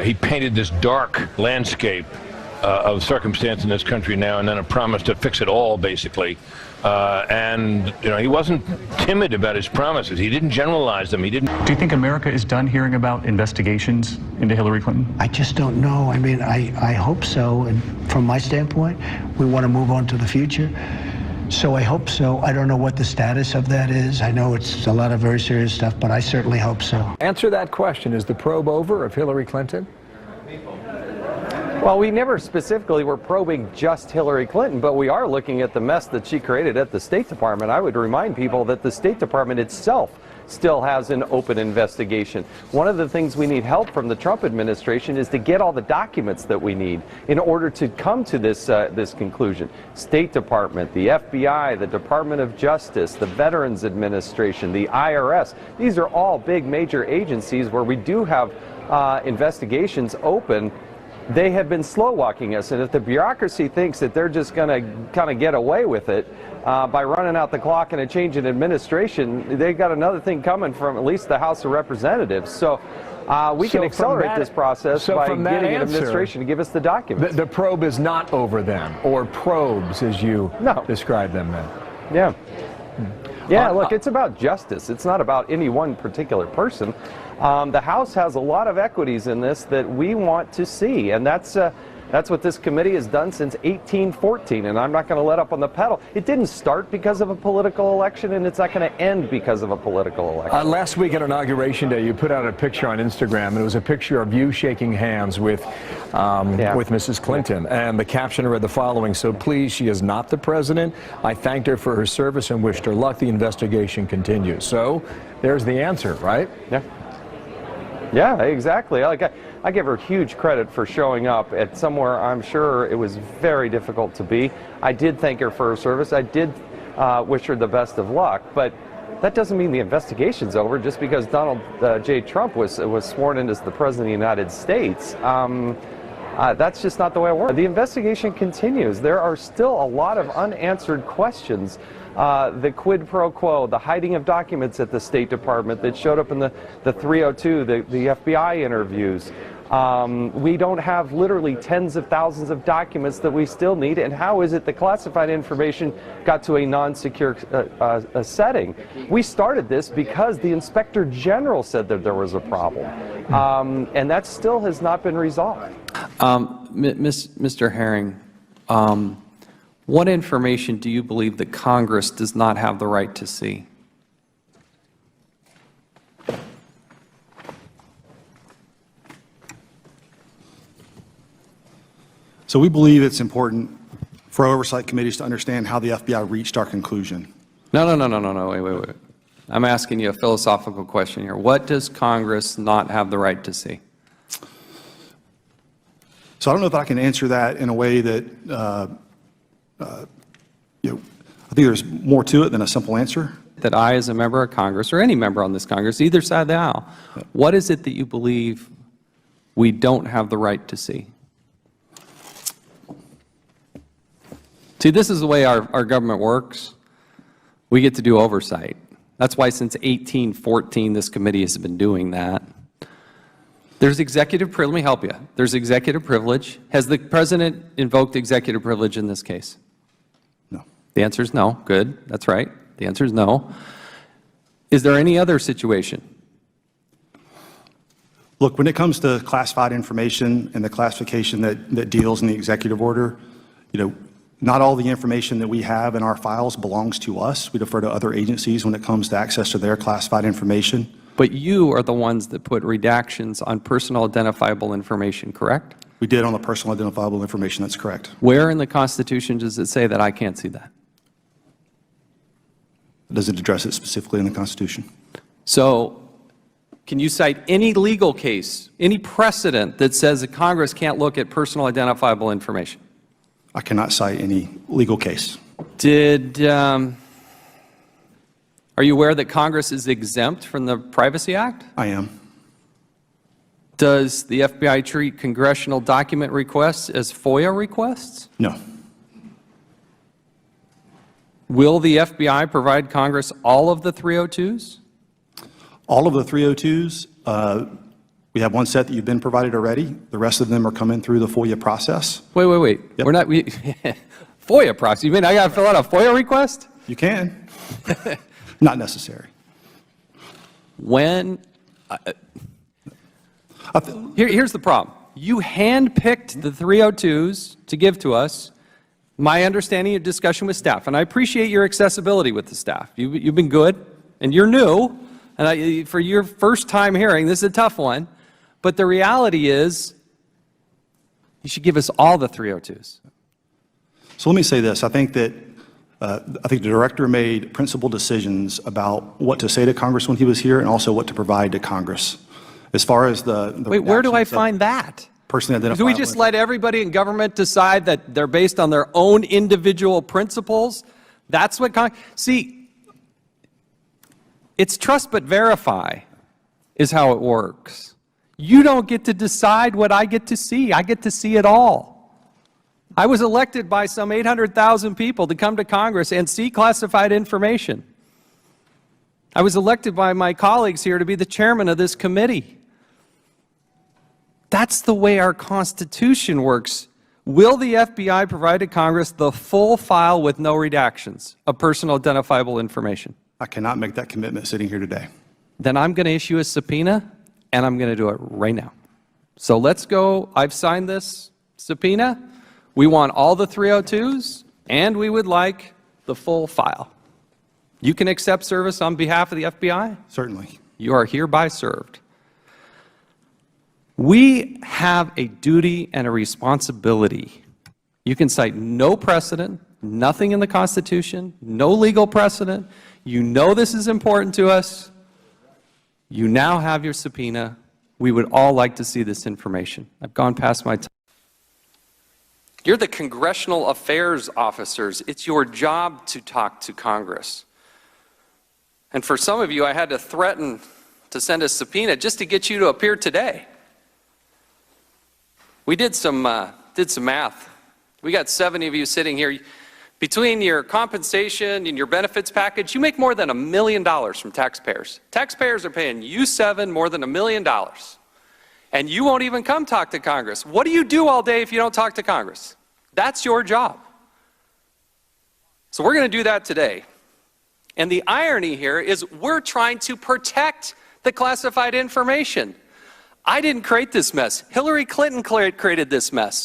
he painted this dark landscape of circumstance in this country now, and then a promise to fix it all, basically. And he wasn't timid about his promises. He didn't generalize them. He didn't. Do you think America is done hearing about investigations into Hillary Clinton? I just don't know. I mean, I hope so. And from my standpoint, we want to move on to the future. So I hope so. I don't know what the status of that is. I know it's a lot of very serious stuff, but I certainly hope so. Answer that question. Is the probe over of Hillary Clinton? Well, we never specifically were probing just Hillary Clinton, but we are looking at the mess that she created at the State Department. I would remind people that the State Department itself still has an open investigation. One of the things we need help from the Trump administration is to get all the documents that we need in order to come to this conclusion. State Department, the FBI, the Department of Justice, the Veterans Administration, the IRS. These are all big major agencies where we do have investigations open. They have been slow walking us, and if the bureaucracy thinks that they're just going to kind of get away with it by running out the clock and a change in administration, they've got another thing coming from at least the House of Representatives. So we can accelerate this process by getting an administration to give us the documents. The probe is not over then, or probes as you describe them then. Yeah. Yeah, look, it's about justice. It's not about any one particular person. The House has a lot of equities in this that we want to see, and that's what this committee has done since 1814, and I'm not going to let up on the pedal. It didn't start because of a political election, and it's not going to end because of a political election. Last week at Inauguration Day, you put out a picture on Instagram, and it was a picture of you shaking hands with Mrs. Clinton, and the caption read the following: "So please, she is not the president. I thanked her for her service and wished her luck. The investigation continues." So there's the answer, right? Yeah. Yeah, exactly. Like I give her huge credit for showing up at somewhere I'm sure it was very difficult to be. I did thank her for her service. I did wish her the best of luck, but that doesn't mean the investigation's over just because Donald J. Trump was sworn in as the President of the United States. That's just not the way it works. The investigation continues. There are still a lot of unanswered questions. The quid pro quo, the hiding of documents at the State Department that showed up in the 302, the FBI interviews. We don't have literally tens of thousands of documents that we still need, and how is it the classified information got to a non-secure setting? We started this because the Inspector General said that there was a problem, and that still has not been resolved. Mr. Herring, what information do you believe that Congress does not have the right to see? So we believe it's important for oversight committees to understand how the FBI reached our conclusion. No, wait. I'm asking you a philosophical question here. What does Congress not have the right to see? So I don't know if I can answer that in a way that, I think there's more to it than a simple answer. That I, as a member of Congress, or any member on this Congress, either side of the aisle, what is it that you believe we don't have the right to see? See, this is the way our government works. We get to do oversight. That's why since 1814 this committee has been doing that. There's executive privilege. Let me help you. There's executive privilege. Has the President invoked executive privilege in this case? No. The answer is no. Good. That's right. The answer is no. Is there any other situation? Look, when it comes to classified information and the classification that deals in the executive order, not all the information that we have in our files belongs to us. We defer to other agencies when it comes to access to their classified information. But you are the ones that put redactions on personal identifiable information, correct? We did on the personal identifiable information, that's correct. Where in the Constitution does it say that I can't see that? Does it address it specifically in the Constitution? So can you cite any legal case, any precedent that says that Congress can't look at personal identifiable information? I cannot cite any legal case. Are you aware that Congress is exempt from the Privacy Act? I am. Does the FBI treat congressional document requests as FOIA requests? No. Will the FBI provide Congress all of the 302s? All of the 302s, We have one set that you've been provided already. The rest of them are coming through the FOIA process. Wait. Yep. We're not, FOIA process. You mean I got to fill out a FOIA request? You can. Not necessary. When, here's the problem. You handpicked the 302s to give to us. My understanding of discussion with staff, and I appreciate your accessibility with the staff. You've been good, and you're new, and for your first time hearing, this is a tough one, but the reality is you should give us all the 302s. So let me say this. I think that the director made principled decisions about what to say to Congress when he was here and also what to provide to Congress. As far as the Wait, where do I find that? Personally identifiable. Do we just let everybody in government decide that they're based on their own individual principles? That's what see, it's trust but verify is how it works. You don't get to decide what I get to see. I get to see it all. I was elected by some 800,000 people to come to Congress and see classified information. I was elected by my colleagues here to be the chairman of this committee. That's the way our Constitution works. Will the FBI provide to Congress the full file with no redactions of personal identifiable information? I cannot make that commitment sitting here today. Then I'm going to issue a subpoena, and I'm going to do it right now. So let's go. I've signed this subpoena. We want all the 302s, and we would like the full file. You can accept service on behalf of the FBI? Certainly. You are hereby served. We have a duty and a responsibility. You can cite no precedent, nothing in the Constitution, no legal precedent. You know this is important to us. You now have your subpoena. We would all like to see this information. I've gone past my time. You're the congressional affairs officers. It's your job to talk to Congress. And for some of you, I had to threaten to send a subpoena just to get you to appear today. We did some math. We got 70 of you sitting here. Between your compensation and your benefits package, you make more than $1 million from taxpayers. Taxpayers are paying you more than $1 million. And you won't even come talk to Congress. What do you do all day if you don't talk to Congress? That's your job. So we're going to do that today. And the irony here is we're trying to protect the classified information. I didn't create this mess. Hillary Clinton created this mess.